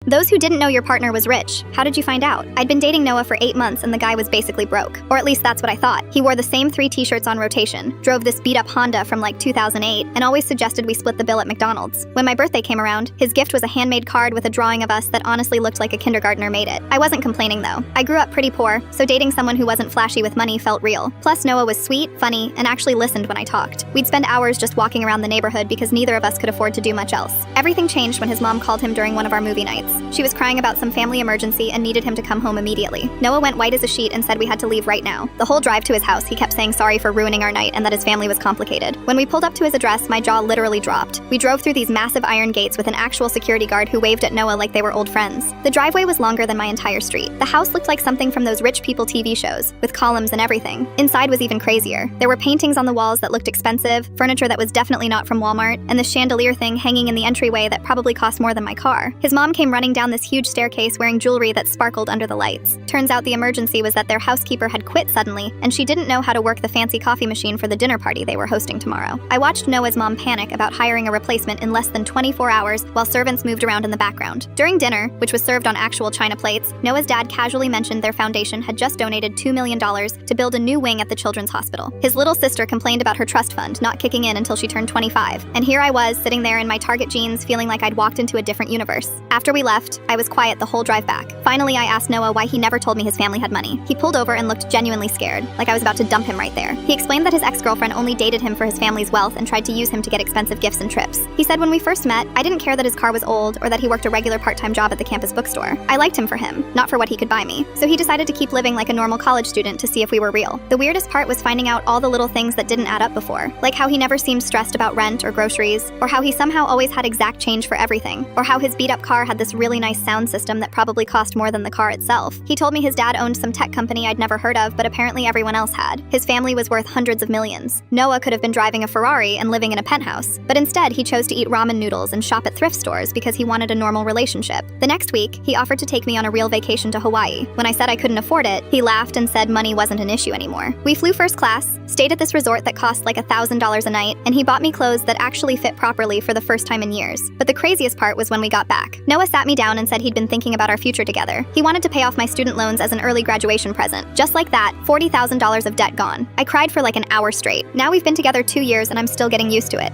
Those who didn't know your partner was rich. How did you find out? I'd been dating Noah for 8 months and the guy was basically broke. Or at least that's what I thought. He wore the same 3 t-shirts on rotation, drove this beat-up Honda from like 2008, and always suggested we split the bill at McDonald's. When my birthday came around, his gift was a handmade card with a drawing of us that honestly looked like a kindergartner made it. I wasn't complaining though. I grew up pretty poor, so dating someone who wasn't flashy with money felt real. Plus Noah was sweet, funny, and actually listened when I talked. We'd spend hours just walking around the neighborhood because neither of us could afford to do much else. Everything changed when his mom called him during one of our movie nights. She was crying about some family emergency and needed him to come home immediately. Noah went white as a sheet and said we had to leave right now. The whole drive to his house, he kept saying sorry for ruining our night and that his family was complicated. When we pulled up to his address, my jaw literally dropped. We drove through these massive iron gates with an actual security guard who waved at Noah like they were old friends. The driveway was longer than my entire street. The house looked like something from those rich people TV shows, with columns and everything. Inside was even crazier. There were paintings on the walls that looked expensive, furniture that was definitely not from Walmart, and the chandelier thing hanging in the entryway that probably cost more than my car. His mom came running down this huge staircase wearing jewelry that sparkled under the lights. Turns out the emergency was that their housekeeper had quit suddenly, and she didn't know how to work the fancy coffee machine for the dinner party they were hosting tomorrow. I watched Noah's mom panic about hiring a replacement in less than 24 hours while servants moved around in the background. During dinner, which was served on actual china plates, Noah's dad casually mentioned their foundation had just donated $2 million to build a new wing at the children's hospital. His little sister complained about her trust fund not kicking in until she turned 25, and here I was sitting there in my Target jeans feeling like I'd walked into a different universe. After we left, I was quiet the whole drive back. Finally, I asked Noah why he never told me his family had money. He pulled over and looked genuinely scared, like I was about to dump him right there. He explained that his ex-girlfriend only dated him for his family's wealth and tried to use him to get expensive gifts and trips. He said when we first met, I didn't care that his car was old or that he worked a regular part-time job at the campus bookstore. I liked him for him, not for what he could buy me. So he decided to keep living like a normal college student to see if we were real. The weirdest part was finding out all the little things that didn't add up before, like how he never seemed stressed about rent or groceries, or how he somehow always had exact change for everything, or how his beat-up car had this really nice sound system that probably cost more than the car itself. He told me his dad owned some tech company I'd never heard of, but apparently everyone else had. His family was worth hundreds of millions. Noah could have been driving a Ferrari and living in a penthouse, but instead he chose to eat ramen noodles and shop at thrift stores because he wanted a normal relationship. The next week, he offered to take me on a real vacation to Hawaii. When I said I couldn't afford it, he laughed and said money wasn't an issue anymore. We flew first class, stayed at this resort that cost like $1,000 a night, and he bought me clothes that actually fit properly for the first time in years. But the craziest part was when we got back. Noah sat me down and said he'd been thinking about our future together. He wanted to pay off my student loans as an early graduation present. Just like that, $40,000 of debt gone. I cried for like an hour straight. Now we've been together 2 years and I'm still getting used to it.